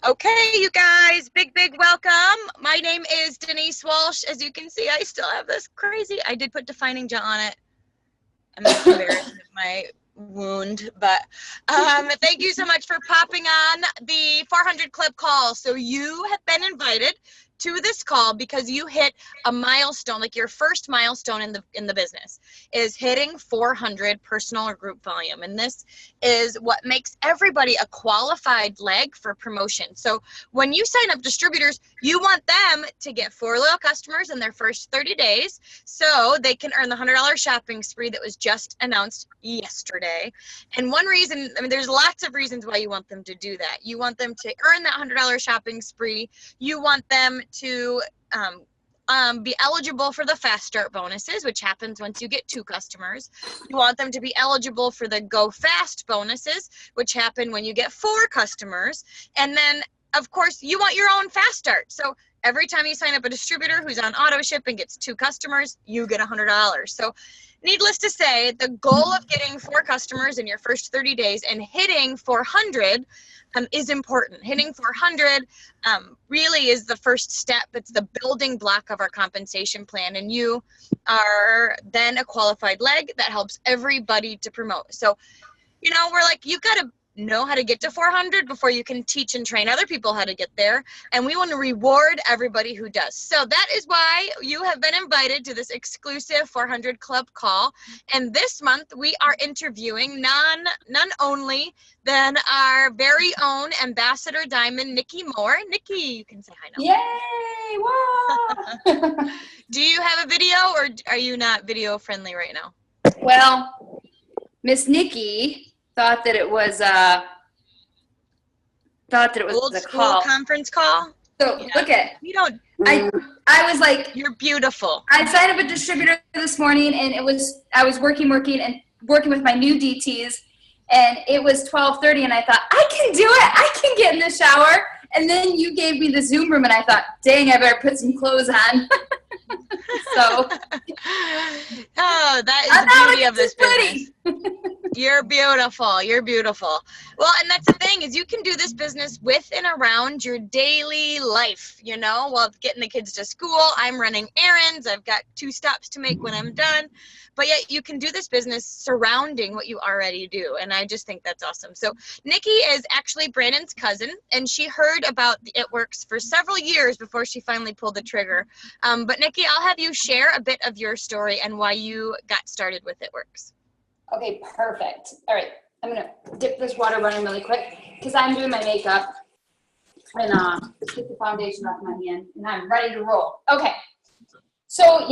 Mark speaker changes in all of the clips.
Speaker 1: Okay, you guys, big welcome. My name is Denise Walsh. As you can see, I still have this crazy, I did put defining jaw on it. I'm embarrassed of my wound, but thank you so much for popping on the 400 Club call. So you have been invited to this call because you hit a milestone, like your first milestone in the business is hitting 400 personal or group volume. And this is what makes everybody a qualified leg for promotion. So when you sign up distributors, you want them to get 4 loyal customers in their first 30 days so they can earn the $100 shopping spree that was just announced yesterday. And one reason, I mean, there's lots of reasons why you want them to do that. You want them to earn that $100 shopping spree. You want them to be eligible for the fast start bonuses, which happens once you get 2 customers. You want them to be eligible for the go fast bonuses, which happen when you get 4 customers. And then, of course, you want your own fast start. So every time you sign up a distributor who's on auto ship and gets 2 customers, you get $100. So needless to say, the goal of getting 4 customers in your first 30 days and hitting 400 is important. Hitting 400 really is the first step. It's the building block of our compensation plan. And you are then a qualified leg that helps everybody to promote. So, you know, we're like, you've got to know how to get to 400 before you can teach and train other people how to get there. And we want to reward everybody who does. So that is why you have been invited to this exclusive 400 Club call. And this month we are interviewing none only than our very own Ambassador Diamond Nikki Moore. Nikki, you can say hi
Speaker 2: Yay!
Speaker 1: now.
Speaker 2: Whoa!
Speaker 1: Do you have a video or are you not video friendly right now?
Speaker 2: Well, Miss Nikki thought that it was
Speaker 1: Old
Speaker 2: a
Speaker 1: school
Speaker 2: call.
Speaker 1: conference call.
Speaker 2: So
Speaker 1: Yeah.
Speaker 2: look at
Speaker 1: You don't.
Speaker 2: I was like,
Speaker 1: You're beautiful.
Speaker 2: I signed up a distributor this morning, and I was working with my new DTs, and it was 12:30, and I thought, I can do it. I can get in the shower. And then you gave me the Zoom room, and I thought, dang, I better put some clothes on. So.
Speaker 1: Oh, that is the beauty of this business. You're beautiful. You're beautiful. Well, and that's the thing is you can do this business with and around your daily life, you know, while getting the kids to school. I'm running errands. I've got 2 stops to make when I'm done. But yet you can do this business surrounding what you already do. And I just think that's awesome. So Nikki is actually Brandon's cousin, and she heard about It Works for several years before she finally pulled the trigger. But Nikki, I'll have you share a bit of your story and why you got started with It Works.
Speaker 2: Okay, perfect. All right, I'm going to dip this water running really quick because I'm doing my makeup and get the foundation off my hand, and I'm ready to roll. Okay, so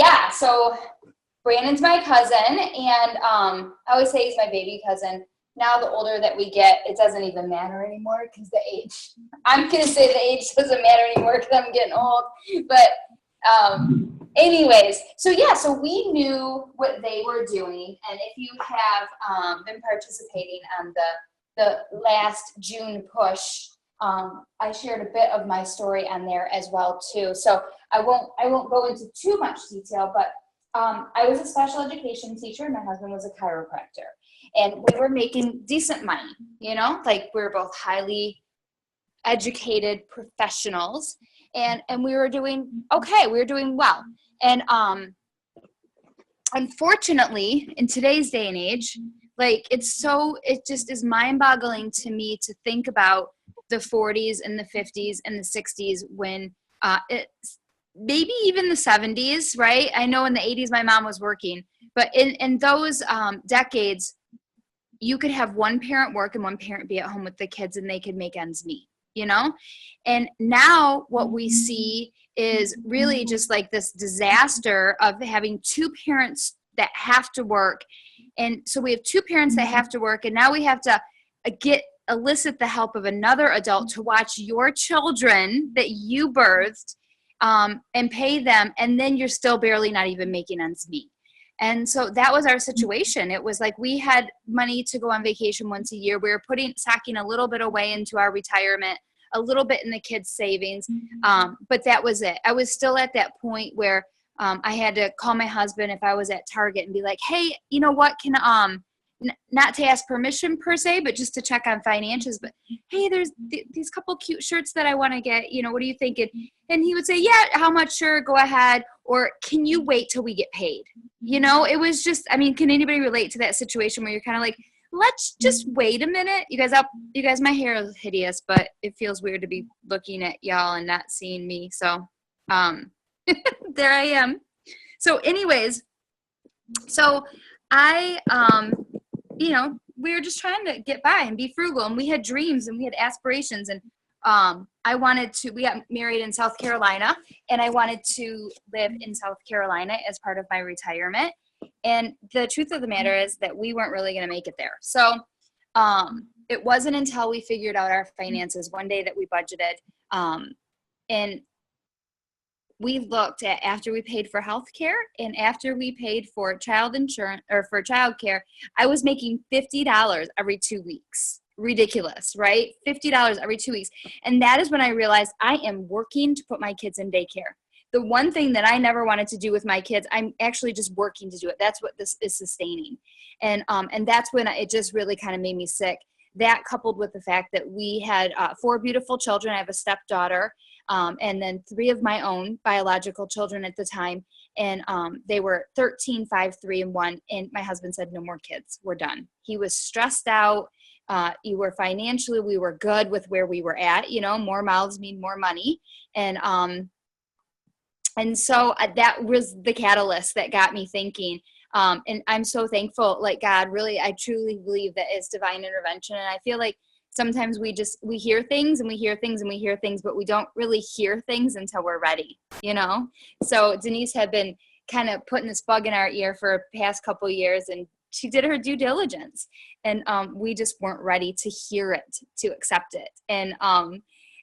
Speaker 2: Brandon's my cousin, and I always say he's my baby cousin. Now the older that we get, it doesn't even matter anymore because the age, I'm going to say the age doesn't matter anymore because I'm getting old, but anyways, so we knew what they were doing, and if you have been participating on the last June push, I shared a bit of my story on there as well too. So I won't go into too much detail, but I was a special education teacher, and my husband was a chiropractor, and we were making decent money. You know, like we were both highly educated professionals. And we were doing okay. We were doing well. And unfortunately, in today's day and age, like it just is mind-boggling to me to think about the 40s and the 50s and the 60s when it's maybe even the 70s, right? I know in the 80s my mom was working, but in those decades, you could have one parent work and one parent be at home with the kids, and they could make ends meet. You know, and now what we see is really just like this disaster of having 2 parents that have to work. And so we have 2 parents that have to work, and now we have to elicit the help of another adult to watch your children that you birthed and pay them. And then you're still barely not even making ends meet. And so that was our situation. It was like we had money to go on vacation once a year. We were sacking a little bit away into our retirement, a little bit in the kids' savings, but that was it. I was still at that point where I had to call my husband if I was at Target and be like, hey, you know what, can not to ask permission per se, but just to check on finances. But hey, there's these couple cute shirts that I want to get, you know, what are you thinking? And he would say, yeah, how much? Sure, go ahead. Or can you wait till we get paid? You know, it was just, I mean, can anybody relate to that situation where you're kind of like, let's just wait a minute. You guys, my hair is hideous, but it feels weird to be looking at y'all and not seeing me. So, there I am. So anyways, so I, you know, we were just trying to get by and be frugal, and we had dreams and we had aspirations. And we got married in South Carolina, and I wanted to live in South Carolina as part of my retirement. And the truth of the matter is that we weren't really going to make it there. So it wasn't until we figured out our finances one day that we budgeted. And we looked at, after we paid for health care and after we paid for child insurance or for child care, I was making $50 every 2 weeks. Ridiculous, right? $50 every 2 weeks. And that is when I realized I am working to put my kids in daycare. The one thing that I never wanted to do with my kids, I'm actually just working to do it. That's what this is sustaining. And that's when it just really kind of made me sick. That coupled with the fact that we had 4 beautiful children. I have a stepdaughter, and then 3 of my own biological children at the time. And they were 13, 5, 3, and 1. And my husband said, no more kids. We're done. He was stressed out. We were financially, we were good with where we were at. You know, more mouths mean more money. And so that was the catalyst that got me thinking. And I'm so thankful, like God, really, I truly believe that it's divine intervention. And I feel like sometimes we hear things and we hear things and we hear things, but we don't really hear things until we're ready, you know? So Denise had been kind of putting this bug in our ear for the past couple of years, and she did her due diligence, and we just weren't ready to hear it, to accept it.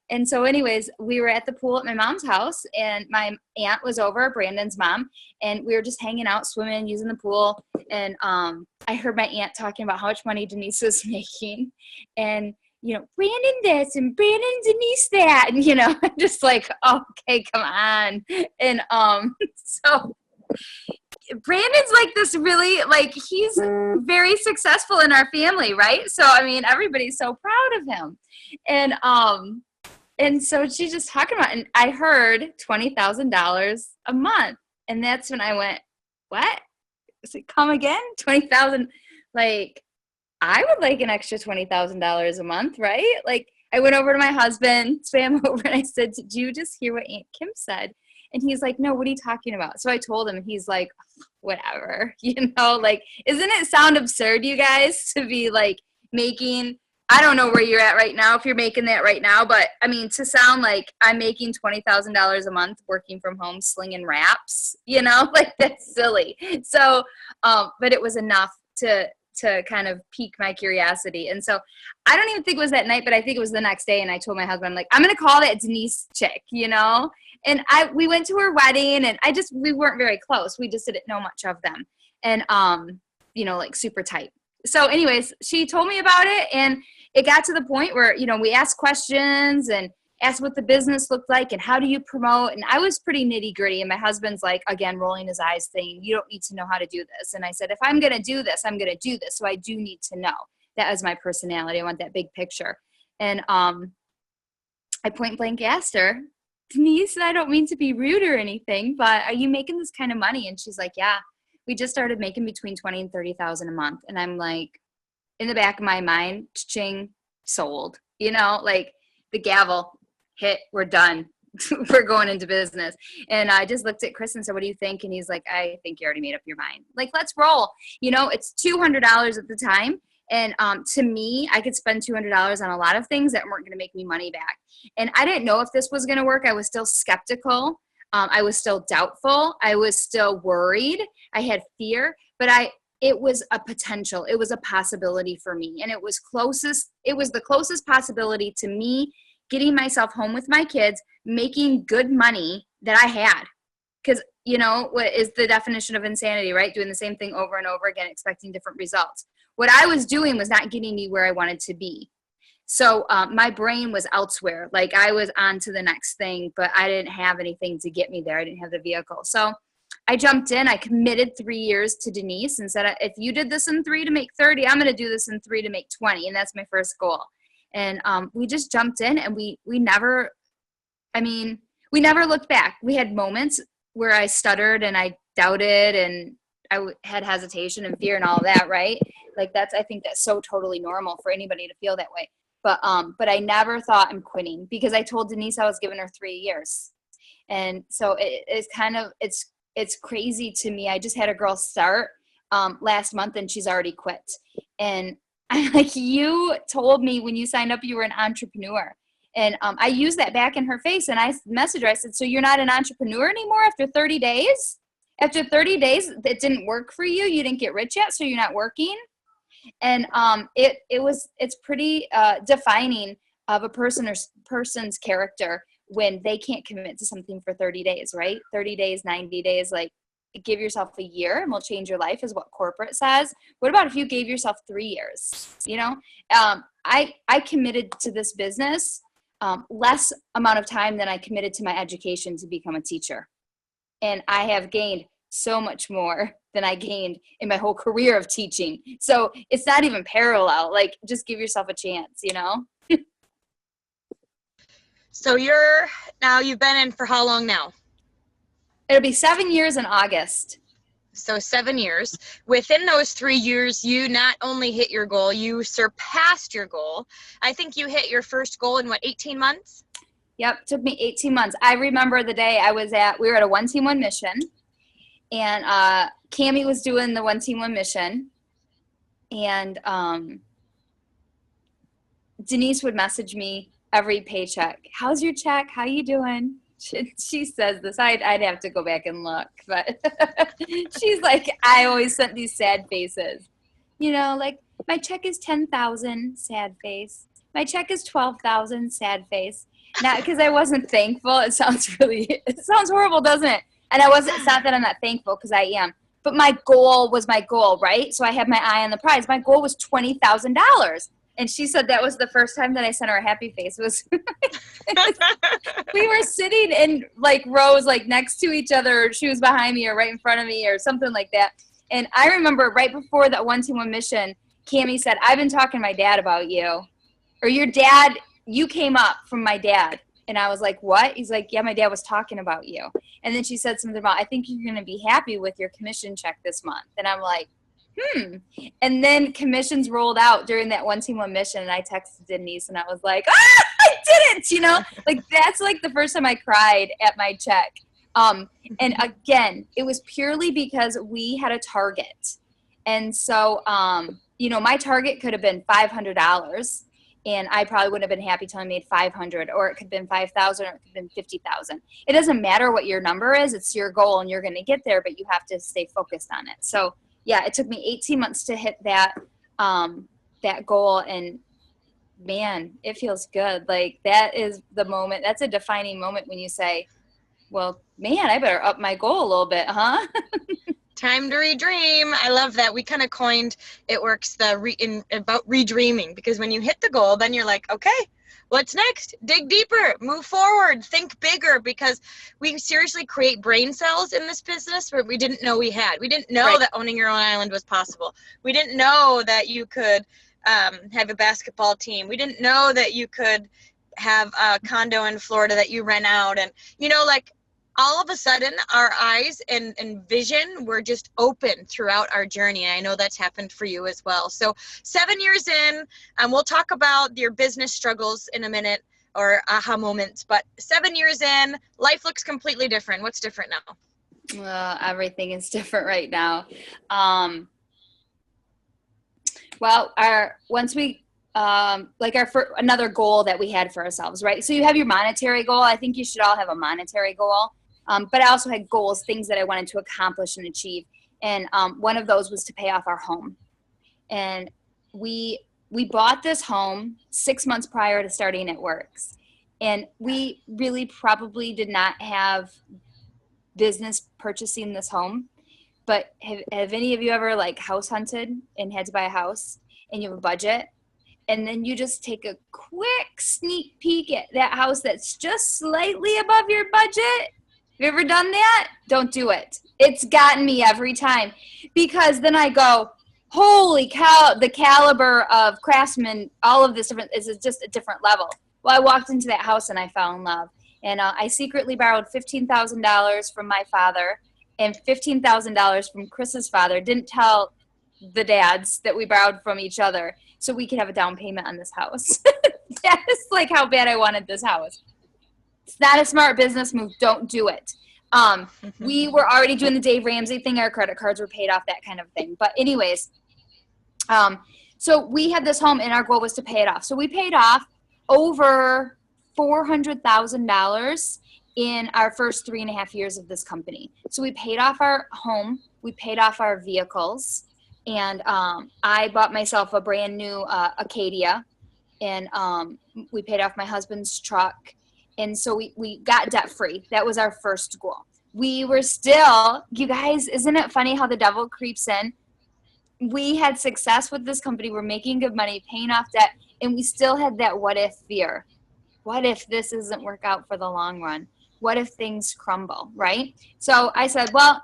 Speaker 2: And so anyways, we were at the pool at my mom's house, and my aunt was over, Brandon's mom, and we were just hanging out, swimming, using the pool. And I heard my aunt talking about how much money Denise was making, and, you know, Brandon this and Brandon Denise that. And, you know, I'm just like, okay, come on. And so Brandon's like this really, like, he's very successful in our family, right? So, I mean, everybody's so proud of him. And so she's just talking about, and I heard $20,000 a month. And that's when I went, what? Is it come again? 20,000? Like, I would like an extra $20,000 a month, right? Like, I went over to my husband, swam over, and I said, did you just hear what Aunt Kim said? And he's like, no, what are you talking about? So I told him, and he's like, whatever, you know, like, isn't it sound absurd, you guys, to be like making, I don't know where you're at right now, if you're making that right now, but I mean, to sound like I'm making $20,000 a month working from home, slinging wraps, you know, like, that's silly. So, but it was enough to kind of pique my curiosity. And so I don't even think it was that night, but I think it was the next day. And I told my husband, like, I'm going to call that Denise chick, you know? And we went to her wedding, and we weren't very close. We just didn't know much of them. And, you know, like, super tight. So anyways, she told me about it, and it got to the point where, you know, we asked questions and asked what the business looked like and how do you promote. And I was pretty nitty gritty, and my husband's like, again, rolling his eyes saying, you don't need to know how to do this. And I said, if I'm going to do this, I'm going to do this. So I do need to know. That is my personality. I want that big picture. And I point blank asked her, Denise, I don't mean to be rude or anything, but are you making this kind of money? And she's like, yeah, we just started making between 20 and 30,000 a month. And I'm like, in the back of my mind, ching, sold, you know, like the gavel hit, we're done. We're going into business. And I just looked at Chris and said, what do you think? And he's like, I think you already made up your mind. Like, let's roll. You know, it's $200 at the time. And to me, I could spend $200 on a lot of things that weren't going to make me money back. And I didn't know if this was going to work. I was still skeptical. I was still doubtful. I was still worried. I had fear, but it was a potential. It was a possibility for me. And it was the closest possibility to me getting myself home with my kids, making good money that I had. Because, you know, what is the definition of insanity, right? Doing the same thing over and over again, expecting different results. What I was doing was not getting me where I wanted to be. So my brain was elsewhere. Like, I was on to the next thing, but I didn't have anything to get me there. I didn't have the vehicle. So I jumped in, I committed 3 years to Denise and said, if you did this in 3 to make 30, I'm going to do this in 3 to make 20. And that's my first goal. And we just jumped in, and we never looked back. We had moments where I stuttered and I doubted and I had hesitation and fear and all that, right? Like I think that's so totally normal for anybody to feel that way. But I never thought I'm quitting, because I told Denise I was giving her 3 years. And so it's crazy to me. I just had a girl start last month, and she's already quit. And I'm like, you told me when you signed up you were an entrepreneur. And I used that back in her face, and I messaged her. I said, so you're not an entrepreneur anymore after 30 days? After 30 days, it didn't work for you? You didn't get rich yet, so you're not working? And it's pretty defining of a person's character when they can't commit to something for 30 days, right? 30 days, 90 days, like give yourself a year and we'll change your life is what corporate says. What about if you gave yourself 3 years? You know, I committed to this business less amount of time than I committed to my education to become a teacher. And I have gained so much more than I gained in my whole career of teaching. So it's not even parallel. Like, just give yourself a chance, you know?
Speaker 1: So you've been in for how long now?
Speaker 2: It'll be 7 years in August.
Speaker 1: So 7 years. Within those 3 years, you not only hit your goal, you surpassed your goal. I think you hit your first goal in 18 months?
Speaker 2: Yep, took me 18 months. I remember the day we were at a One Team One mission, and Cammie was doing the One Team One mission, and Denise would message me every paycheck. How's your check? How you doing? She says this. I'd have to go back and look, but she's like, I always sent these sad faces. You know, like, my check is 10,000, sad face. My check is 12,000, sad face. Not because I wasn't thankful. It sounds horrible, doesn't it? And it's not that I'm not thankful, because I am. But my goal was my goal, right? So I had my eye on the prize. My goal was $20,000. And she said that was the first time that I sent her a happy face. We were sitting in like rows, like next to each other. She was behind me or right in front of me or something like that. And I remember right before that One Team One mission, Cammie said, I've been talking to my dad about you. Or your dad, you came up from my dad. And I was like, what? He's like, yeah, my dad was talking about you. And then she said something about, I think you're going to be happy with your commission check this month. And I'm like, And then commissions rolled out during that One Team One mission, and I texted Denise, and I was like, I did it, you know? Like, that's like the first time I cried at my check. And again, it was purely because we had a target. And so, you know, my target could have been $500, and I probably wouldn't have been happy till I made 500, or it could have been 5,000, or it could have been 50,000. It doesn't matter what your number is. It's your goal, and you're going to get there, but you have to stay focused on it. So, yeah, it took me 18 months to hit that goal, and man, it feels good. Like, that is the moment. That's a defining moment when you say, well, man, I better up my goal a little bit, huh?
Speaker 1: Time to redream. I love that. We kind of coined It Works about redreaming, because when you hit the goal, then you're like, okay, what's next? Dig deeper, move forward, think bigger, because we seriously create brain cells in this business where we didn't know we had. We didn't know that owning your own island was possible. We didn't know that you could have a basketball team. We didn't know that you could have a condo in Florida that you rent out. And, you know, like, all of a sudden our eyes and vision were just open throughout our journey. And I know that's happened for you as well. So 7 years in, we'll talk about your business struggles in a minute, or aha moments, but 7 years in, life looks completely different. What's different now?
Speaker 2: Well, everything is different right now. Another goal that we had for ourselves, right? So you have your monetary goal. I think you should all have a monetary goal. But I also had goals, things that I wanted to accomplish and achieve. And one of those was to pay off our home. And we bought this home 6 months prior to starting It Works. And we really probably did not have business purchasing this home. But have any of you ever like house hunted and had to buy a house, and you have a budget? And then you just take a quick sneak peek at that house that's just slightly above your budget, you ever done that? Don't do it. It's gotten me every time, because then I go, holy cow, the caliber of craftsmen, all of this different is just a different level. Well, I walked into that house and I fell in love. And I secretly borrowed $15,000 from my father and $15,000 from Chris's father. Didn't tell the dads that we borrowed from each other so we could have a down payment on this house. That is like how bad I wanted this house. It's not a smart business move. Don't do it. We were already doing the Dave Ramsey thing. Our credit cards were paid off, that kind of thing. But anyways, so we had this home and our goal was to pay it off. So we paid off over $400,000 in our first 3.5 years of this company. So we paid off our home, we paid off our vehicles, and I bought myself a brand new Acadia, and we paid off my husband's truck. And so we got debt free. That was our first goal. We were still, you guys, isn't it funny how the devil creeps in? We had success with this company. We're making good money, paying off debt, and we still had that what if fear. What if this doesn't work out for the long run? What if things crumble, right? So I said, well,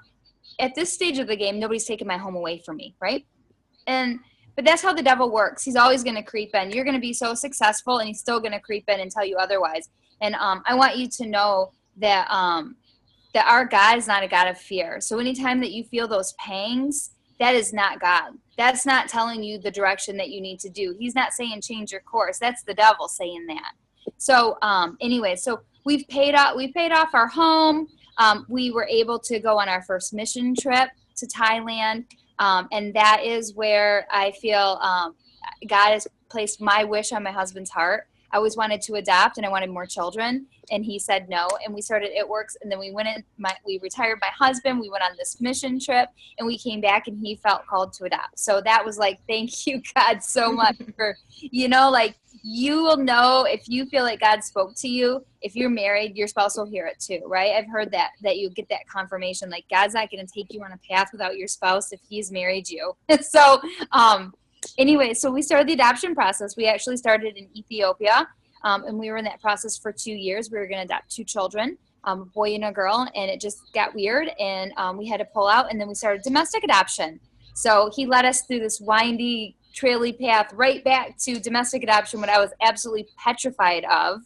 Speaker 2: at this stage of the game, nobody's taking my home away from me, right? But that's how the devil works. He's always going to creep in. You're going to be so successful, and he's still going to creep in and tell you otherwise. And I want you to know that that our God is not a God of fear. So anytime that you feel those pangs, that is not God. That's not telling you the direction that you need to do. He's not saying change your course. That's the devil saying that. So anyway, so we paid off our home. We were able to go on our first mission trip to Thailand. And that is where I feel God has placed my wish on my husband's heart. I always wanted to adopt and I wanted more children, and he said no. And we started It Works, and then we retired my husband. We went on this mission trip, and we came back, and he felt called to adopt. So that was like, thank you, God, so much for, like, you will know if you feel like God spoke to you. If you're married, your spouse will hear it too, right? I've heard that you get that confirmation, like God's not going to take you on a path without your spouse if he's married you. So, anyway, so we started the adoption process. We actually started in Ethiopia, and we were in that process for 2 years. We were going to adopt 2 children, a boy and a girl, and it just got weird, and we had to pull out, and then we started domestic adoption. So he led us through this windy, traily path right back to domestic adoption, what I was absolutely petrified of,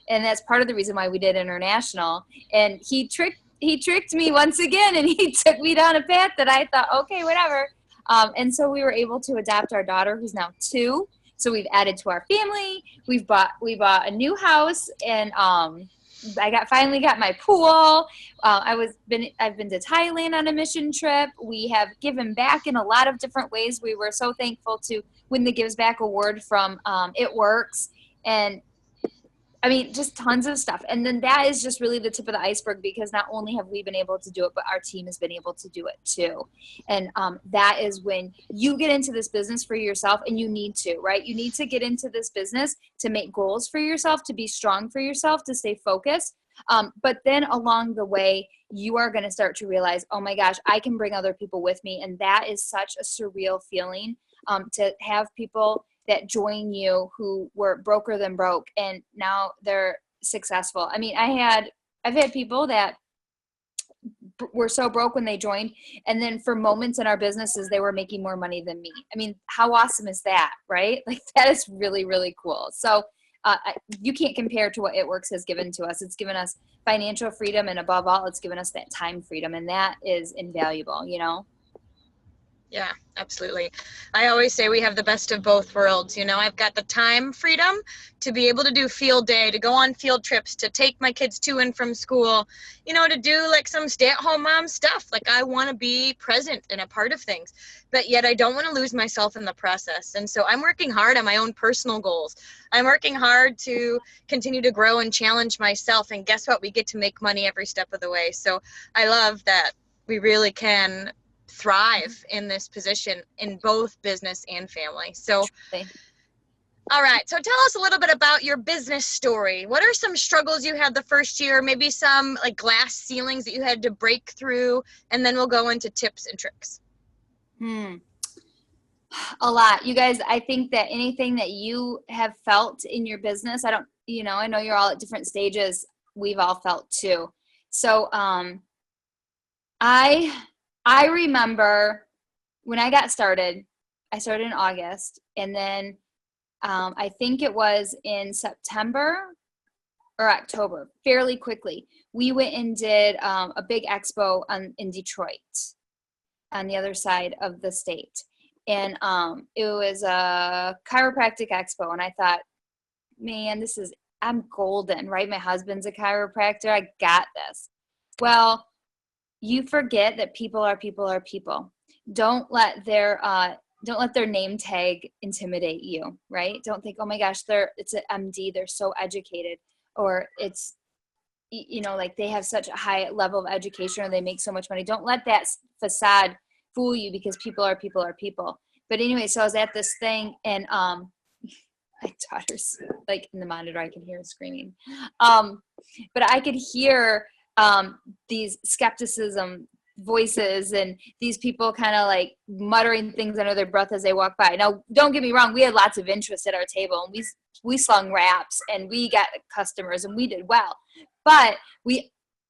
Speaker 2: and that's part of the reason why we did international. And he tricked me once again, and he took me down a path that I thought, okay, whatever. And so we were able to adopt our daughter, who's now 2. So we've added to our family. We bought a new house, and I finally got my pool. I've been to Thailand on a mission trip. We have given back in a lot of different ways. We were so thankful to win the Gives Back Award from It Works, and I mean, just tons of stuff. And then that is just really the tip of the iceberg, because not only have we been able to do it, but our team has been able to do it too. And that is when you get into this business for yourself, and you need to, right? You need to get into this business to make goals for yourself, to be strong for yourself, to stay focused. But then along the way, you are going to start to realize, oh my gosh, I can bring other people with me. And that is such a surreal feeling, to have people that join you who were broker than broke, and now they're successful. I mean, I've had people that were so broke when they joined, and then for moments in our businesses, they were making more money than me. I mean, how awesome is that, right? Like, that is really, really cool. So you can't compare to what It Works has given to us. It's given us financial freedom, and above all, it's given us that time freedom, and that is invaluable,
Speaker 1: Yeah, absolutely. I always say we have the best of both worlds. I've got the time freedom to be able to do field day, to go on field trips, to take my kids to and from school, to do like some stay-at-home mom stuff. Like, I want to be present and a part of things, but yet I don't want to lose myself in the process. And so I'm working hard on my own personal goals. I'm working hard to continue to grow and challenge myself. And guess what? We get to make money every step of the way. So I love that we really can thrive in this position in both business and family. So, all right. So tell us a little bit about your business story. What are some struggles you had the first year? Maybe some like glass ceilings that you had to break through, and then we'll go into tips and tricks.
Speaker 2: A lot. You guys, I think that anything that you have felt in your business, I know you're all at different stages. We've all felt too. So I remember when I got started, I started in August, and then I think it was in September or October, fairly quickly, we went and did a big expo in Detroit on the other side of the state. And it was a chiropractic expo. And I thought, man, I'm golden, right? My husband's a chiropractor. I got this. Well, you forget that people are people. Don't let their name tag intimidate you, right? Don't think, oh my gosh, it's an MD, they're so educated, or it's, like they have such a high level of education, or they make so much money. Don't let that facade fool you, because people are people. But anyway, so I was at this thing, and my daughter's like in the monitor, I can hear her screaming. But I could hear these skepticism voices and these people kind of like muttering things under their breath as they walk by. Now, don't get me wrong, we had lots of interest at our table, and we slung wraps, and we got customers, and we did well. But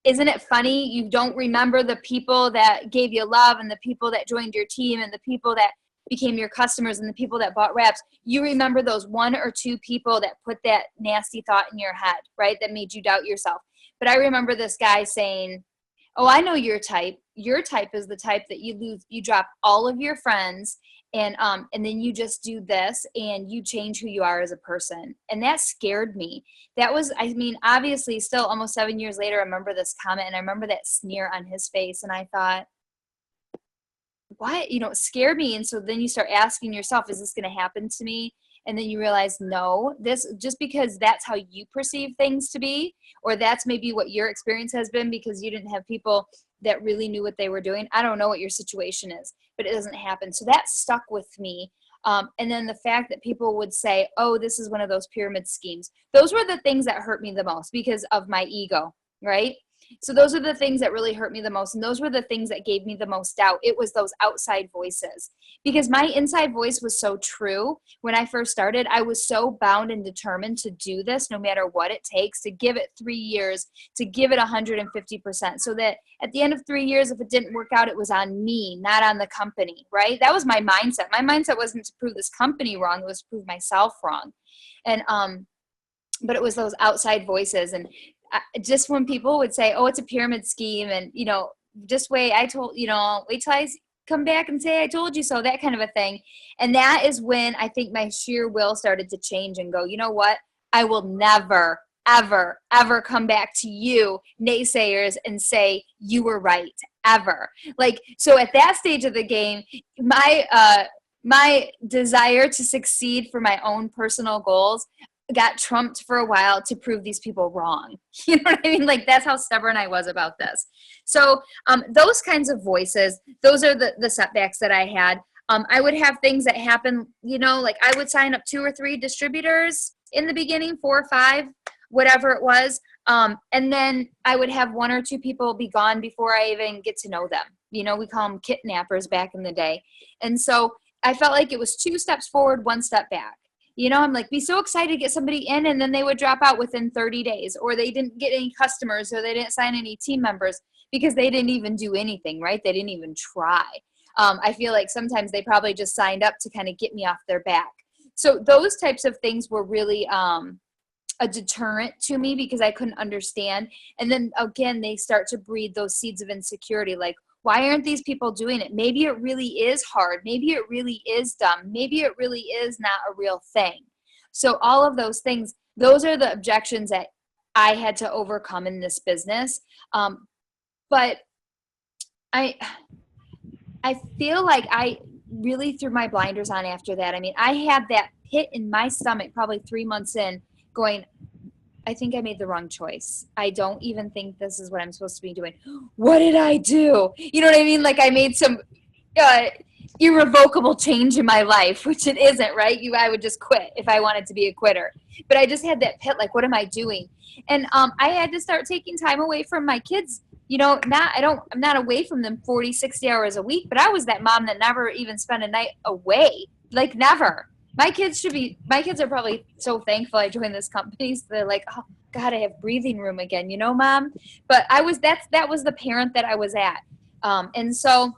Speaker 2: isn't it funny? You don't remember the people that gave you love, and the people that joined your team, and the people that became your customers, and the people that bought wraps. You remember those one or two people that put that nasty thought in your head, right? That made you doubt yourself. But I remember this guy saying, oh, I know your type. Your type is the type that you drop all of your friends, and then you just do this, and you change who you are as a person. And that scared me. That was, obviously still almost 7 years later, I remember this comment, and I remember that sneer on his face. And I thought, what? It scared me. And so then you start asking yourself, is this going to happen to me? And then you realize, no, this, just because that's how you perceive things to be, or that's maybe what your experience has been because you didn't have people that really knew what they were doing. I don't know what your situation is, but it doesn't happen. So that stuck with me. And then the fact that people would say, oh, this is one of those pyramid schemes. Those were the things that hurt me the most because of my ego, right? So those are the things that really hurt me the most. And those were the things that gave me the most doubt. It was those outside voices, because my inside voice was so true. When I first started, I was so bound and determined to do this no matter what it takes, to give it 3 years, to give it 150%, so that at the end of 3 years, if it didn't work out, it was on me, not on the company, right? That was my mindset. My mindset wasn't to prove this company wrong. It was to prove myself wrong. And, but it was those outside voices. And just when people would say, oh, it's a pyramid scheme, and, just wait, wait till I come back and say, I told you so, that kind of a thing. And that is when I think my sheer will started to change and go, you know what? I will never, ever, ever come back to you naysayers and say you were right, ever. Like, so at that stage of the game, my desire to succeed for my own personal goals got trumped for a while to prove these people wrong. You know what I mean? Like, that's how stubborn I was about this. So those kinds of voices, those are the setbacks that I had. I would have things that happen, like I would sign up 2 or 3 distributors in the beginning, 4 or 5, whatever it was. And then I would have 1 or 2 people be gone before I even get to know them. We call them kidnappers back in the day. And so I felt like it was 2 steps forward, 1 step back. I'm like, be so excited to get somebody in, and then they would drop out within 30 days, or they didn't get any customers, or they didn't sign any team members because they didn't even do anything, right? They didn't even try. I feel like sometimes they probably just signed up to kind of get me off their back. So those types of things were really a deterrent to me because I couldn't understand. And then again, they start to breed those seeds of insecurity, like, why aren't these people doing it? Maybe it really is hard. Maybe it really is dumb. Maybe it really is not a real thing. So all of those things, those are the objections that I had to overcome in this business. But I feel like I really threw my blinders on after that. I had that pit in my stomach probably 3 months in going, I think I made the wrong choice. I don't even think this is what I'm supposed to be doing. What did I do? You know what I mean? Like, I made some irrevocable change in my life, which it isn't, right? I would just quit if I wanted to be a quitter. But I just had that pit, like, what am I doing? And I had to start taking time away from my kids. I'm not away from them 40, 60 hours a week, but I was that mom that never even spent a night away, like never. My kids are probably so thankful I joined this company. So they're like, oh God, I have breathing room again, Mom. But that was the parent that I was at. And so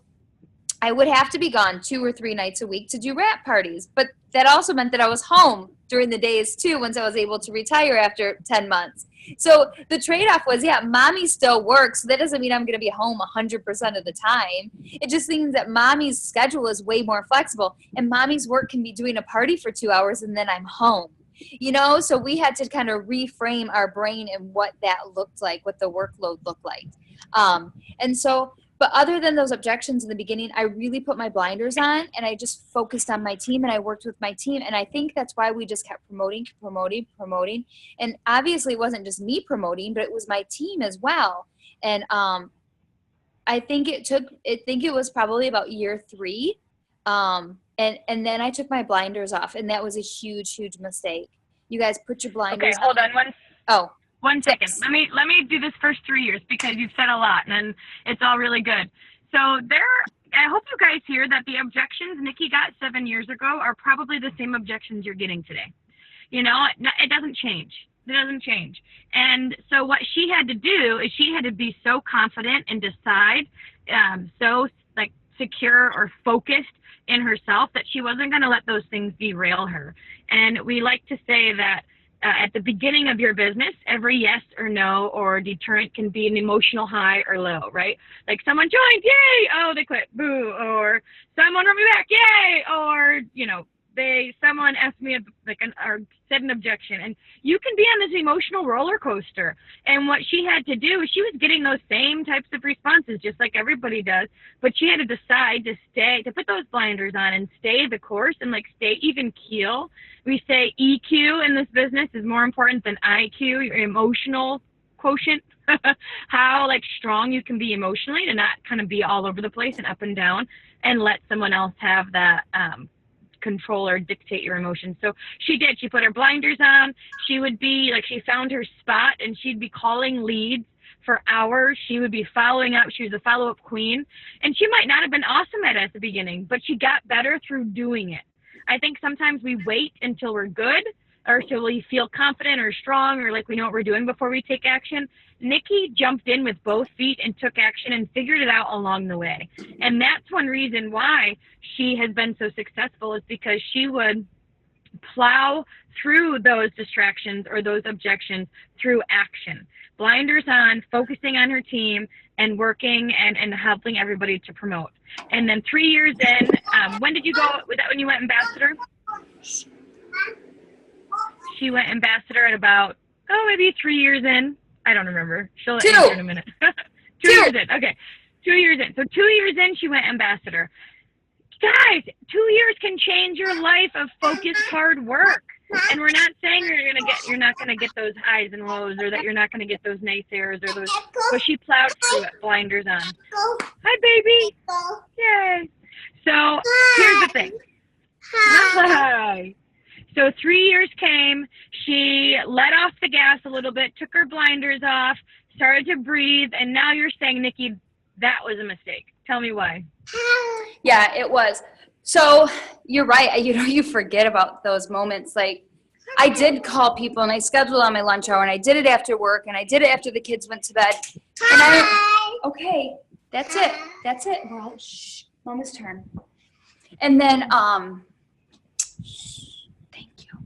Speaker 2: I would have to be gone 2 or 3 nights a week to do wrap parties. But that also meant that I was home during the days too, once I was able to retire after 10 months. So the trade-off was, mommy still works. So that doesn't mean I'm going to be home 100% of the time. It just means that mommy's schedule is way more flexible, and mommy's work can be doing a party for 2 hours and then I'm home. So we had to kind of reframe our brain and what that looked like, what the workload looked like. But other than those objections in the beginning, I really put my blinders on and I just focused on my team and I worked with my team. And I think that's why we just kept promoting. And obviously it wasn't just me promoting, but it was my team as well. And I think it was probably about year 3. And then I took my blinders off, and that was a huge, huge mistake. You guys put your blinders on.
Speaker 3: Okay, hold on. One second.
Speaker 2: Yes.
Speaker 3: Let me do this first 3 years because you've said a lot and it's all really good. So I hope you guys hear that the objections Nikki got 7 years ago are probably the same objections you're getting today. It doesn't change. It doesn't change. And so what she had to do is she had to be so confident and decide, so like secure or focused in herself that she wasn't going to let those things derail her. And we like to say that at the beginning of your business, every yes or no or deterrent can be an emotional high or low, right? Like someone joined, yay, oh, they quit, boo, or someone wrote me back, yay, or, someone asked me or said an objection. And you can be on this emotional roller coaster. And what she had to do is she was getting those same types of responses, just like everybody does, but she had to decide to put those blinders on and stay the course and stay even keel. We say EQ in this business is more important than IQ, your emotional quotient, how strong you can be emotionally to not kind of be all over the place and up and down and let someone else have that, control or dictate your emotions. So she did. She put her blinders on. She would be she found her spot and she'd be calling leads for hours. She would be following up. She was a follow-up queen. And she might not have been awesome at the beginning, but she got better through doing it. I think sometimes we wait until we're good or till we feel confident or strong or we know what we're doing before we take action. Nikki jumped in with both feet and took action and figured it out along the way. And that's one reason why she has been so successful is because she would plow through those distractions or those objections through action. Blinders on, focusing on her team and working and helping everybody to promote. And then 3 years in, when did you go? Was that when you went ambassador? She went ambassador at about, maybe 3 years in. I don't remember. She'll answer in a minute. 2 years in. Okay. 2 years in. So 2 years in, she went ambassador. Guys, 2 years can change your life of focused hard work. And we're not saying you're not gonna get those highs and lows or that you're not gonna get those naysayers or those, but she plowed through it, blinders on. Hi, baby. Yay. So here's the thing. Hi. So 3 years came, she let off the gas a little bit, took her blinders off, started to breathe, and now you're saying, Nikki, that was a mistake. Tell me why.
Speaker 2: Yeah, it was. So you're right. You forget about those moments. I did call people and I scheduled on my lunch hour and I did it after work and I did it after the kids went to bed. And okay, that's it. That's it. We're all, shh, Mama's turn. And then, thank you.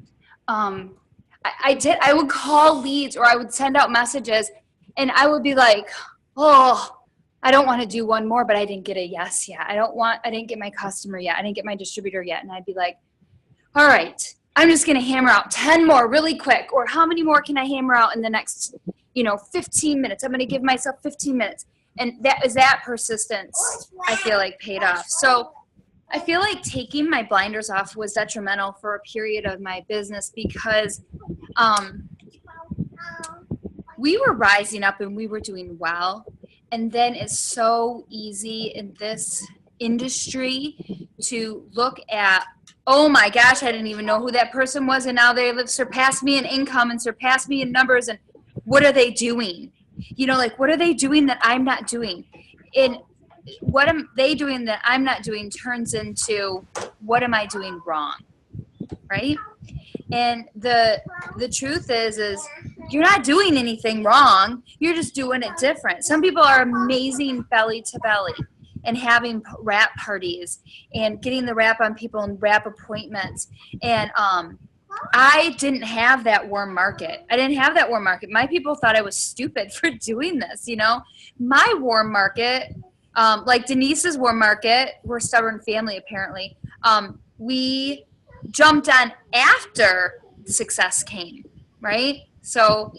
Speaker 2: I would call leads or I would send out messages and I would be like, oh, I don't want to do one more, but I didn't get a yes yet. I didn't get my customer yet. I didn't get my distributor yet. And I'd be like, all right, I'm just going to hammer out 10 more really quick. Or how many more can I hammer out in the next, 15 minutes? I'm going to give myself 15 minutes. And that persistence, I feel like paid off. So I feel like taking my blinders off was detrimental for a period of my business because we were rising up and we were doing well. And then it's so easy in this industry to look at, oh my gosh, I didn't even know who that person was. And now they surpassed me in income and surpassed me in numbers. And what are they doing? What are they doing that I'm not doing? And what am they doing that I'm not doing turns into what am I doing wrong? right? And the truth is you're not doing anything wrong. You're just doing it different. Some people are amazing belly to belly and having wrap parties and getting the wrap on people and wrap appointments. And I didn't have that warm market. My people thought I was stupid for doing this, you know. My warm market, like Denise's warm market, we're a stubborn family apparently. We jumped on after success came, right? So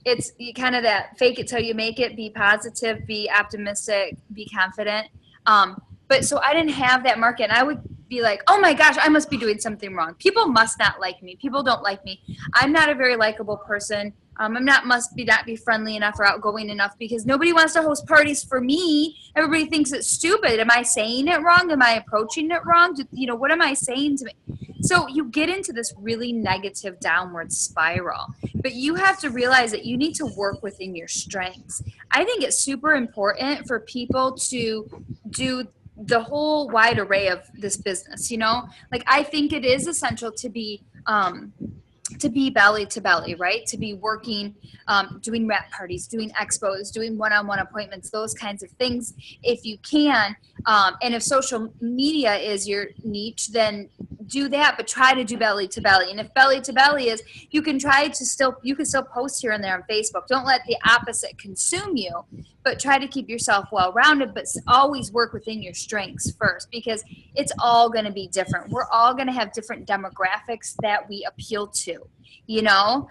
Speaker 2: it's kind of that fake it till you make it, be positive, be optimistic, be confident. But so I didn't have that market, and I would be like, oh my gosh, I must be doing something wrong. People must not like me. People don't like me. I'm not a very likable person. Must not be friendly enough or outgoing enough because nobody wants to host parties for me. Everybody thinks it's stupid. Am I saying it wrong? Am I approaching it wrong? What am I saying to me? So you get into this really negative downward spiral, but you have to realize that you need to work within your strengths. I think it's super important for people to do the whole wide array of this business, you know? Like, I think it is essential to be belly to belly, right? To be working, doing wrap parties, doing expos, doing one-on-one appointments, those kinds of things, if you can. And if social media is your niche, then do that, but try to do belly to belly. And if belly to belly is, you can still post here and there on Facebook. Don't let the opposite consume you, but try to keep yourself well-rounded, but always work within your strengths first, because it's all going to be different. We're all going to have different demographics that we appeal to, you know,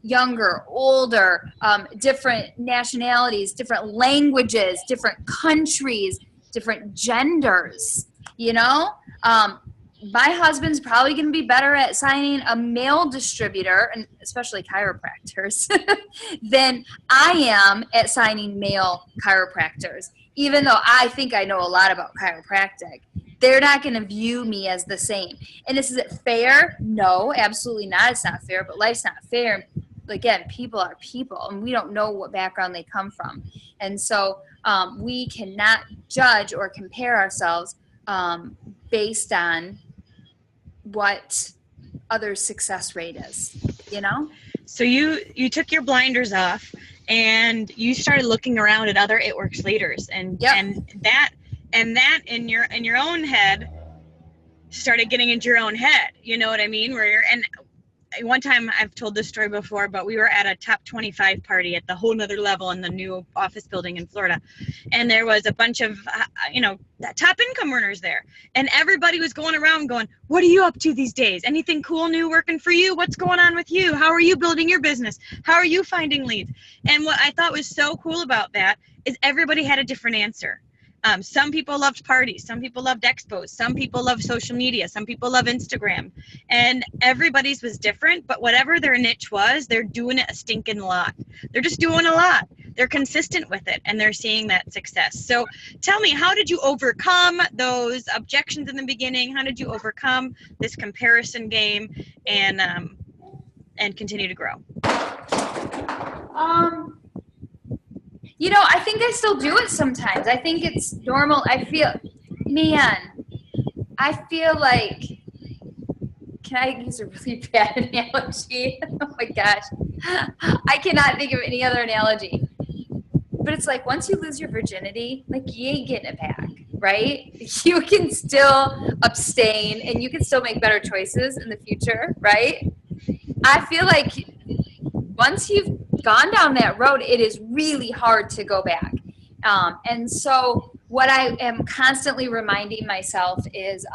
Speaker 2: younger, older, different nationalities, different languages, different countries, different genders, you know. My husband's probably going to be better at signing a male distributor, and especially chiropractors, than I am at signing male chiropractors. Even though I think I know a lot about chiropractic, they're not going to view me as the same. And is it fair? No, absolutely not. It's not fair, but life's not fair. Again, people are people, and we don't know what background they come from. And so we cannot judge or compare ourselves based on what other success rate is, you know?
Speaker 1: So you took your blinders off and you started looking around at other It Works leaders, and
Speaker 2: Yep.
Speaker 1: and that in your own head started getting into your own head. You know what I mean? One time, I've told this story before, but we were at a top 25 party at the whole nother level in the new office building in Florida. And there was a bunch of, top income earners there. And everybody was going around going, what are you up to these days? Anything cool new working for you? What's going on with you? How are you building your business? How are you finding leads? And what I thought was so cool about that is everybody had a different answer. Some people loved parties, some people loved expos, some people love social media, some people love Instagram, and everybody's was different, but whatever their niche was, they're doing it a stinking lot. They're just doing a lot. They're consistent with it, and they're seeing that success. So tell me, how did you overcome those objections in the beginning? How did you overcome this comparison game and continue to grow?
Speaker 2: I think I still do it sometimes. I think it's normal. I feel like, can I use a really bad analogy? Oh my gosh. I cannot think of any other analogy. But it's like, once you lose your virginity, like, you ain't getting it back, right? You can still abstain and you can still make better choices in the future, right? I feel like once you've gone down that road, it is really hard to go back. And so what I am constantly reminding myself is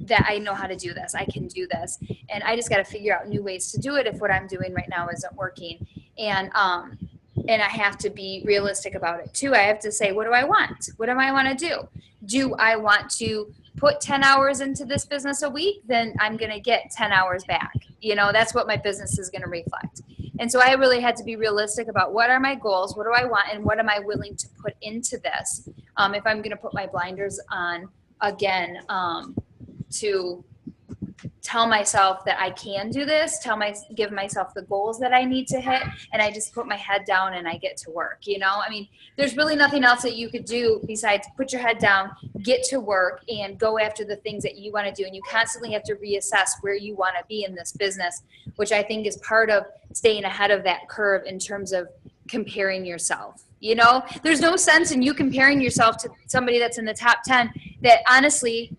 Speaker 2: that I know how to do this. I can do this. And I just got to figure out new ways to do it if what I'm doing right now isn't working. And I have to be realistic about it too. I have to say, what do I want? What do I want to do? Do I want to put 10 hours into this business a week? Then I'm going to get 10 hours back. That's what my business is going to reflect. And so I really had to be realistic about what are my goals, what do I want, and what am I willing to put into this if I'm going to put my blinders on again to tell myself that I can do this, give myself the goals that I need to hit, and I just put my head down and I get to work, you know? I mean, there's really nothing else that you could do besides put your head down, get to work, and go after the things that you want to do. And you constantly have to reassess where you want to be in this business, which I think is part of staying ahead of that curve in terms of comparing yourself. You know, there's no sense in you comparing yourself to somebody that's in the top 10 that honestly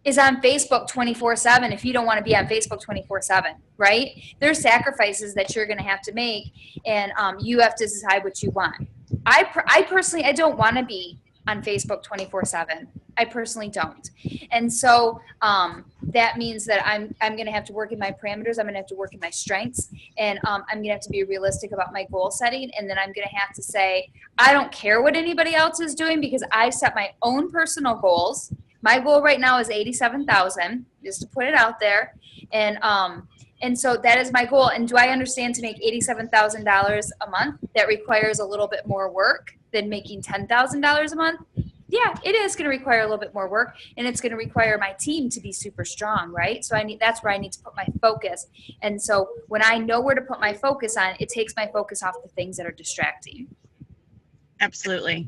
Speaker 2: is on Facebook 24/7 if you don't want to be on Facebook 24/7, right? There's sacrifices that you're going to have to make, and you have to decide what you want. I personally, I don't want to be on Facebook 24/7. I personally don't. And so that means that I'm going to have to work in my parameters. I'm going to have to work in my strengths, and I'm going to have to be realistic about my goal setting. And then I'm going to have to say, I don't care what anybody else is doing because I've set my own personal goals. My goal right now is 87,000, just to put it out there. And so that is my goal. And do I understand to make $87,000 a month, that requires a little bit more work than making $10,000 a month? Yeah, it is going to require a little bit more work, and it's going to require my team to be super strong, right? So that's where I need to put my focus. And so when I know where to put my focus on, it takes my focus off the things that are distracting.
Speaker 1: Absolutely.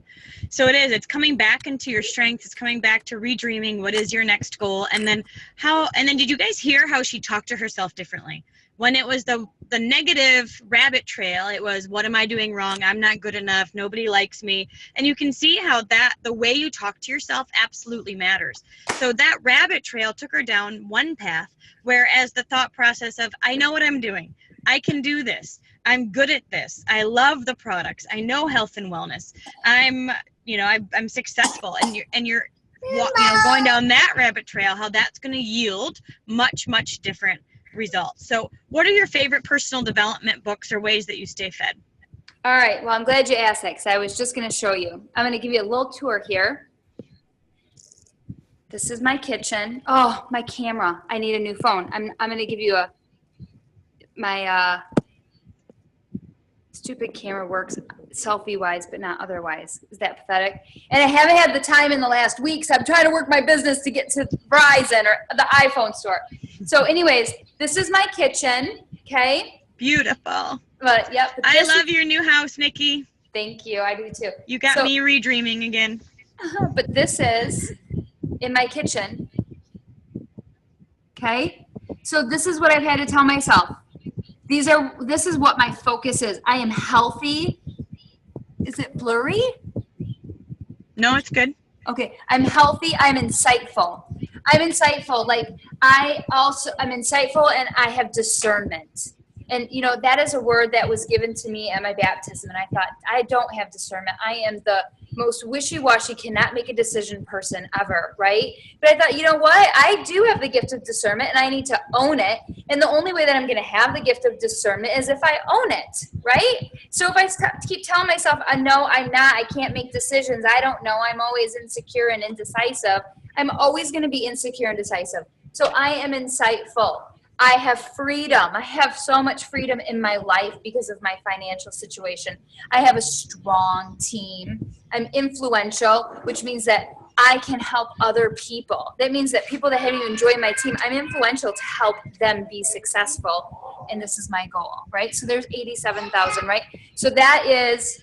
Speaker 1: So it's coming back into your strengths. It's coming back to redreaming. What is your next goal? And then did you guys hear how she talked to herself differently? When it was the negative rabbit trail, it was, what am I doing wrong? I'm not good enough. Nobody likes me. And you can see how the way you talk to yourself absolutely matters. So that rabbit trail took her down one path, whereas the thought process of, I know what I'm doing. I can do this. I'm good at this. I love the products. I know health and wellness. I'm successful, and you're going down that rabbit trail, how that's going to yield much, much different results. So what are your favorite personal development books or ways that you stay fed?
Speaker 2: All right. Well, I'm glad you asked that because I was just going to show you. I'm going to give you a little tour here. This is my kitchen. Oh, my camera. I need a new phone. I'm going to give you my stupid camera works selfie-wise, but not otherwise. Is that pathetic? And I haven't had the time in the last week, so I'm trying to work my business to get to Verizon or the iPhone store. So anyways, this is my kitchen, okay?
Speaker 1: Beautiful.
Speaker 2: But, yep. But
Speaker 1: I love your new house, Nikki.
Speaker 2: Thank you. I do too.
Speaker 1: You got me redreaming again.
Speaker 2: But this is in my kitchen, okay? So this is what I've had to tell myself. This is what my focus is. I am healthy. Is it blurry?
Speaker 1: No, it's good.
Speaker 2: Okay. I'm healthy. I'm insightful. I'm insightful. I'm insightful, and I have discernment. And, that is a word that was given to me at my baptism. And I thought, I don't have discernment. I am the most wishy-washy, cannot make a decision person ever, right? But I thought, you know what? I do have the gift of discernment, and I need to own it. And the only way that I'm going to have the gift of discernment is if I own it, right? So if I keep telling myself, no, I'm not, I can't make decisions, I don't know, I'm always insecure and indecisive, I'm always going to be insecure and indecisive. So I am insightful. I have freedom. I have so much freedom in my life because of my financial situation. I have a strong team. I'm influential, which means that I can help other people. That means that people that have you join my team, I'm influential to help them be successful. And this is my goal, right? So there's 87,000, right? So that is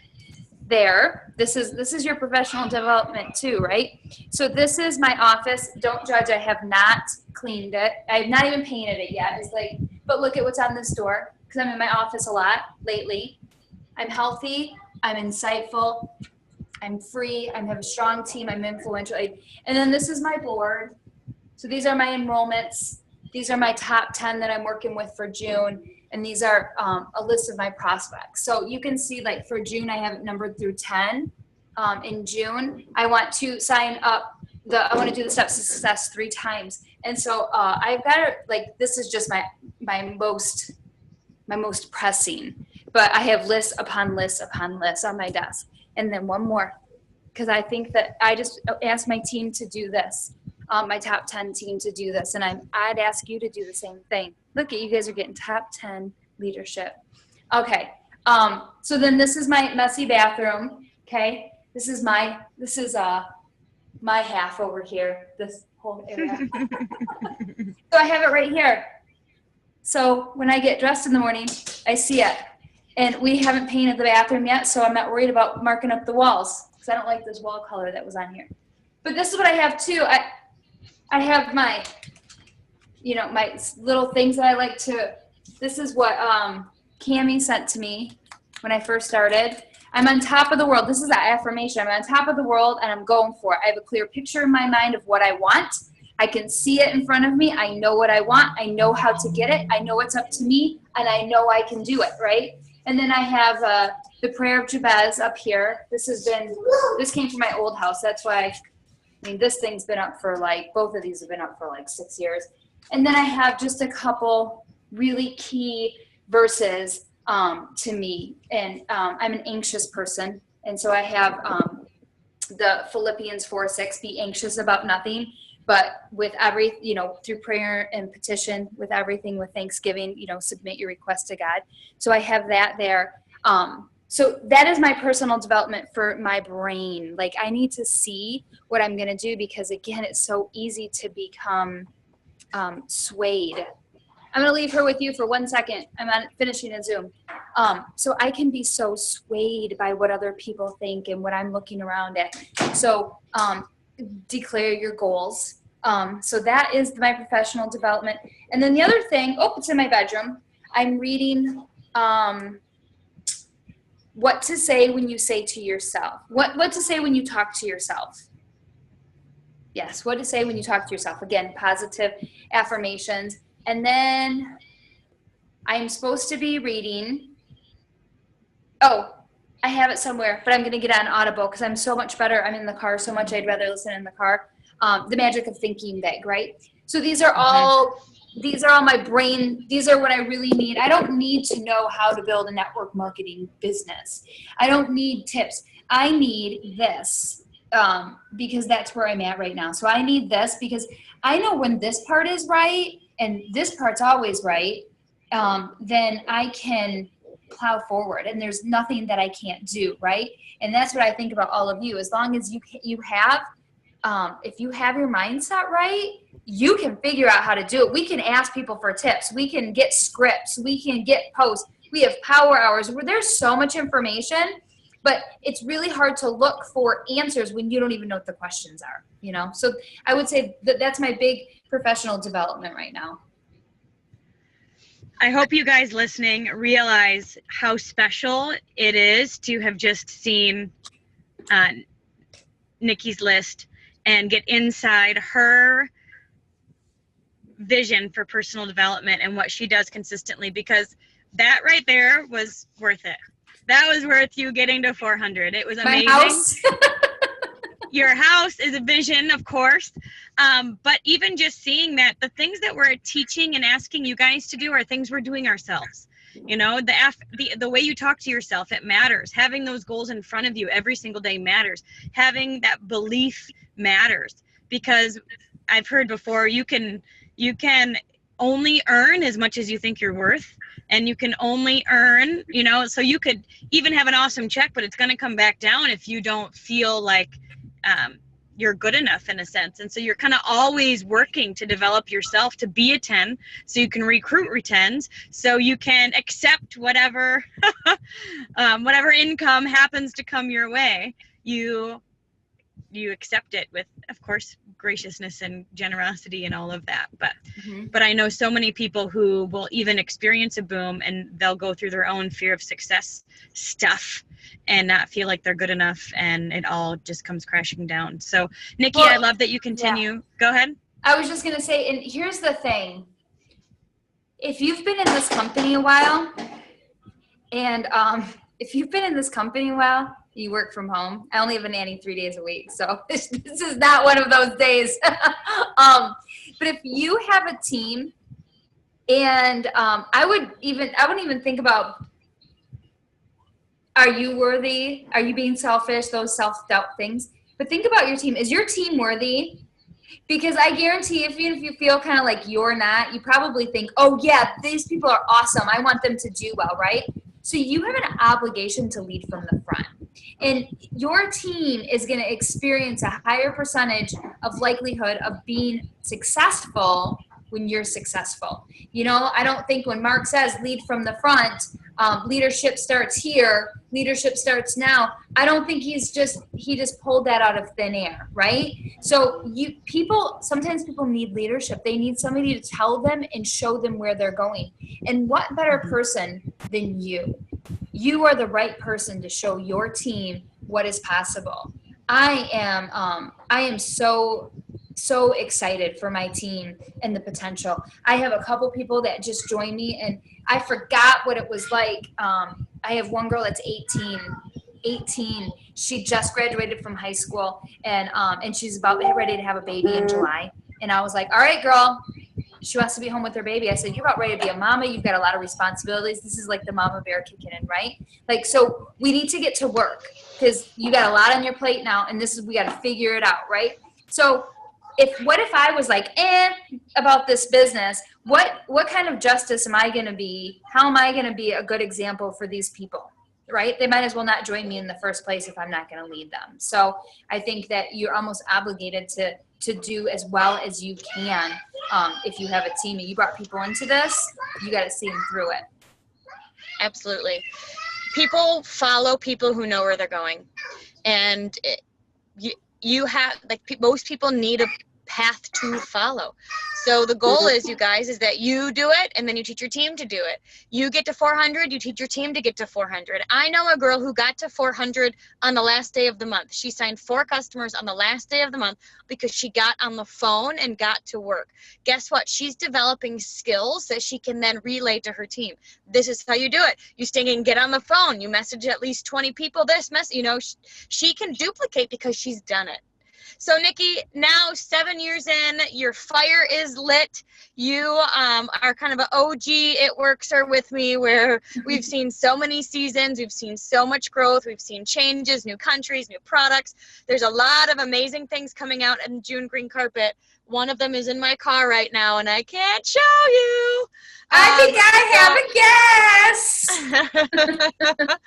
Speaker 2: there. This is your professional development too, right? So this is my office. Don't judge. I have not cleaned it. I have not even painted it yet. But look at what's on this door because I'm in my office a lot lately. I'm healthy. I'm insightful. I'm free. I have a strong team. I'm influential. And then this is my board. So these are my enrollments. These are my top 10 that I'm working with for June. And these are a list of my prospects. So you can see, for June, I have it numbered through 10. In June, I want to sign up. I want to do the steps to success 3 times. And so I've got it, this is just my most pressing. But I have lists upon lists upon lists on my desk. And then one more, because I think that I just asked my team to do this. My top 10 team to do this. And I'd ask you to do the same thing. Look at you guys are getting top 10 leadership. Okay. So then this is my messy bathroom. Okay. This is my half over here. whole area. So I have it right here. So when I get dressed in the morning, I see it. And we haven't painted the bathroom yet, so I'm not worried about marking up the walls because I don't like this wall color that was on here. But this is what I have too. I have my, my little things that I like to, this is what Cammie sent to me when I first started. I'm on top of the world. This is that affirmation. I'm on top of the world and I'm going for it. I have a clear picture in my mind of what I want. I can see it in front of me. I know what I want. I know how to get it. I know it's up to me and I know I can do it, right? And then I have the prayer of Jabez up here. This came from my old house. That's why, this thing's been up for both of these have been up for 6 years. And then I have just a couple really key verses to me. And I'm an anxious person. And so I have the Philippians 4:6, be anxious about nothing, but with through prayer and petition, with everything, with thanksgiving, submit your request to God. So I have that there. So that is my personal development for my brain. I need to see what I'm going to do because, again, it's so easy to become swayed. I'm going to leave her with you for 1 second. I'm finishing a Zoom. So I can be so swayed by what other people think and what I'm looking around at. So declare your goals. So that is my professional development. And then the other thing, it's in my bedroom. I'm reading what to say when you say to yourself. What to say when you talk to yourself. Yes, what to say when you talk to yourself. Again, positive affirmations. And then I'm supposed to be reading. I have it somewhere, but I'm going to get on Audible because I'm so much better. I'm in the car so much. I'd rather listen in the car. The Magic of Thinking Big, right? So these are all my brain. These are what I really need. I don't need to know how to build a network marketing business. I don't need tips. I need this because that's where I'm at right now. So I need this because I know when this part is right and this part's always right, then I can plow forward and there's nothing that I can't do, right? And that's what I think about all of you. As long as you have, if you have your mindset right, you can figure out how to do it. We can ask people for tips. We can get scripts. We can get posts. We have power hours where there's so much information, but it's really hard to look for answers when you don't even know what the questions are, So I would say that's my big professional development right now.
Speaker 1: I hope you guys listening realize how special it is to have just seen Nikki's list and get inside her vision for personal development and what she does consistently, because that right there was worth it. That was worth you getting to 400. It was amazing.
Speaker 2: My house.
Speaker 1: Your house is a vision, of course. But even just seeing that the things that we're teaching and asking you guys to do are things we're doing ourselves. The way you talk to yourself, it matters. Having those goals in front of you every single day matters. Having that belief matters, because I've heard before, you can only earn as much as you think you're worth. And you can only earn, so you could even have an awesome check, but it's going to come back down if you don't feel like you're good enough in a sense. And so you're kind of always working to develop yourself to be a 10 so you can recruit 10s, so you can accept whatever whatever income happens to come your way. You accept it with, of course, graciousness and generosity and all of that. But I know so many people who will even experience a boom and they'll go through their own fear of success stuff and not feel like they're good enough, and it all just comes crashing down. So, Nikki, I love that you continue. Yeah. Go ahead.
Speaker 2: I was just going to say, and here's the thing. If you've been in this company a while, and you work from home. I only have a nanny 3 days a week, so this is not one of those days. But if you have a team, and I wouldn't even think about, are you worthy? Are you being selfish? Those self-doubt things. But think about your team. Is your team worthy? Because I guarantee even if you feel kind of like you're not, you probably think, oh yeah, these people are awesome. I want them to do well, right? So you have an obligation to lead from the front. And your team is going to experience a higher percentage of likelihood of being successful when you're successful. You know, I don't think when Mark says lead from the front, leadership starts here, leadership starts now. I don't think he just pulled that out of thin air, right? So sometimes people need leadership. They need somebody to tell them and show them where they're going. And what better person than you? You are the right person to show your team what is possible. I am so excited for my team and the potential. I have a couple people that just joined me, and I forgot what it was like. I have one girl that's 18. She just graduated from high school, and she's about ready to have a baby in July. And I was like, all right, girl. She wants to be home with her baby. I said, you're about ready to be a mama. You've got a lot of responsibilities. This is like the mama bear kicking in, right? Like, so we need to get to work because you got a lot on your plate now, and we got to figure it out, right? So what if I was like, about this business, what kind of justice am I going to be? How am I going to be a good example for these people, right? They might as well not join me in the first place if I'm not going to lead them. So I think that you're almost obligated to do as well as you can. If you have a team and you brought people into this, you got to see them through it.
Speaker 1: Absolutely. People follow people who know where they're going. And you have, like, most people need a path to follow. So the goal is, you guys, is that you do it and then you teach your team to do it. You get to 400, you teach your team to get to 400. I know a girl who got to 400 on the last day of the month. She signed 4 customers on the last day of the month because she got on the phone and got to work. Guess what? She's developing skills that she can then relay to her team. This is how you do it. You and get on the phone. You message at least 20 people this message. You know, she can duplicate because she's done it. So Nikki, now 7 years in, your fire is lit. You are kind of an OG It Workser with me, where we've seen so many seasons. We've seen so much growth. We've seen changes, new countries, new products. There's a lot of amazing things coming out in June green carpet. One of them is in my car right now, and I can't show you.
Speaker 2: I think I have a guess.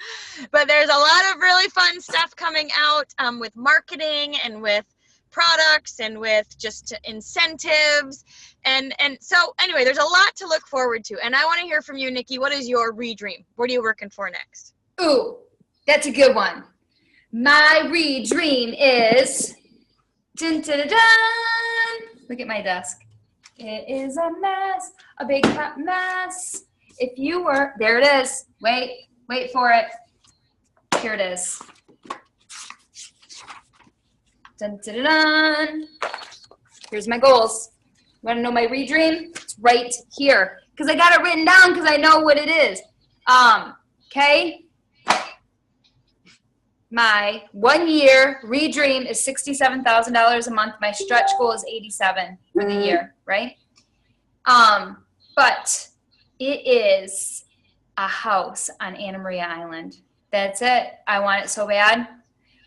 Speaker 1: But there's a lot of really fun stuff coming out with marketing and with products and with just incentives. And so anyway, there's a lot to look forward to. And I want to hear from you, Nikki. What is your redream? What are you working for next?
Speaker 2: Ooh, that's a good one. My redream is, dun, dun, dun, dun. Look at my desk. It is a mess, a big hot mess. If you were, there it is. Wait for it. Here it is. Dun, dun, dun, dun. Here's my goals. You want to know my redream? It's right here. Because I got it written down because I know what it is. Okay? My 1 year redream is $67,000 a month. My stretch goal is $87,000 for the year, right? But it is a house on Anna Maria Island. That's it. I want it so bad.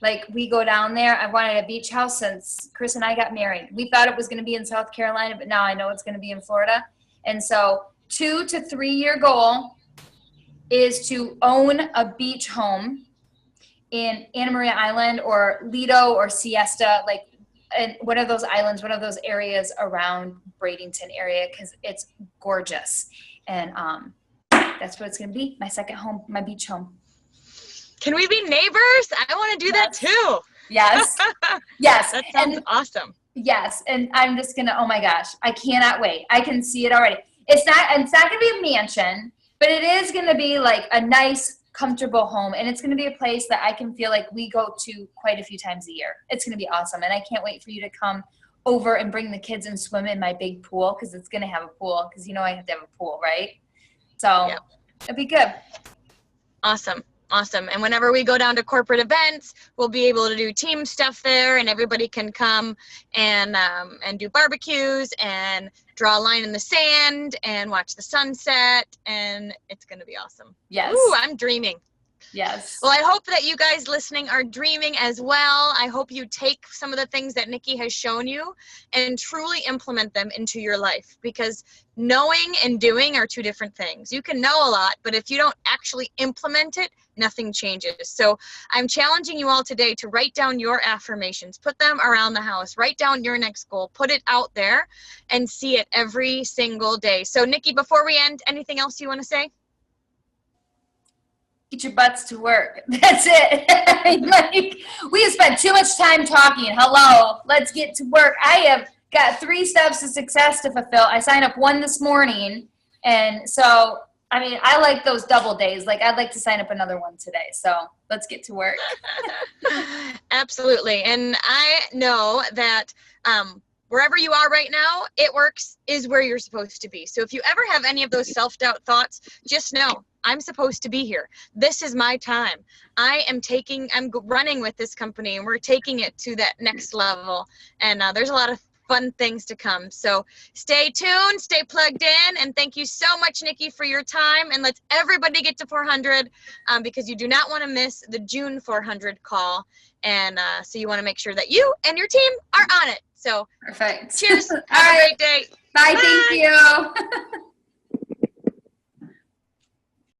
Speaker 2: Like, we go down there. I've wanted a beach house since Chris and I got married. We thought it was going to be in South Carolina, but now I know it's going to be in Florida. And so 2 to 3 year goal is to own a beach home in Anna Maria Island or Lido or Siesta, like in one of those islands, one of those areas around Bradenton area, because it's gorgeous. And that's what it's going to be, my second home, my beach home.
Speaker 1: Can we be neighbors? I want to do that too.
Speaker 2: Yes. Yes.
Speaker 1: That sounds awesome.
Speaker 2: Yes. And I'm just going to, oh my gosh, I cannot wait. I can see it already. It's not going to be a mansion, but it is going to be like a nice, comfortable home. And it's going to be a place that I can feel like we go to quite a few times a year. It's going to be awesome. And I can't wait for you to come over and bring the kids and swim in my big pool, because it's going to have a pool, because you know I have to have a pool, right? So yep. It'll be good.
Speaker 1: Awesome. Awesome. And whenever we go down to corporate events, we'll be able to do team stuff there, and everybody can come and do barbecues and draw a line in the sand and watch the sunset, and it's going to be awesome.
Speaker 2: Yes.
Speaker 1: Ooh, I'm dreaming.
Speaker 2: Yes.
Speaker 1: Well, I hope that you guys listening are dreaming as well. I hope you take some of the things that Nikki has shown you and truly implement them into your life, because knowing and doing are two different things. You can know a lot, but if you don't actually implement it, nothing changes. So I'm challenging you all today to write down your affirmations, put them around the house, write down your next goal, put it out there and see it every single day. So Nikki, before we end, anything else you want to say?
Speaker 2: Get your butts to work. That's it. Like, we have spent too much time talking. Hello, let's get to work. I have got 3 steps to success to fulfill. I signed up 1 this morning. And so, I mean, I like those double days. Like, I'd like to sign up another one today. So let's get to work.
Speaker 1: Absolutely. And I know that wherever you are right now, it works is where you're supposed to be. So if you ever have any of those self-doubt thoughts, just know I'm supposed to be here. This is my time. I'm running with this company and we're taking it to that next level. And there's a lot of fun things to come. So stay tuned, stay plugged in, and thank you so much, Nikki, for your time. And let's everybody get to 400 because you do not want to miss the June 400 call. And so you want to make sure that you and your team are on it. So
Speaker 2: Perfect.
Speaker 1: cheers.
Speaker 2: All
Speaker 1: Have
Speaker 2: right.
Speaker 1: a great day.
Speaker 2: Bye.
Speaker 1: Bye.
Speaker 2: Thank you.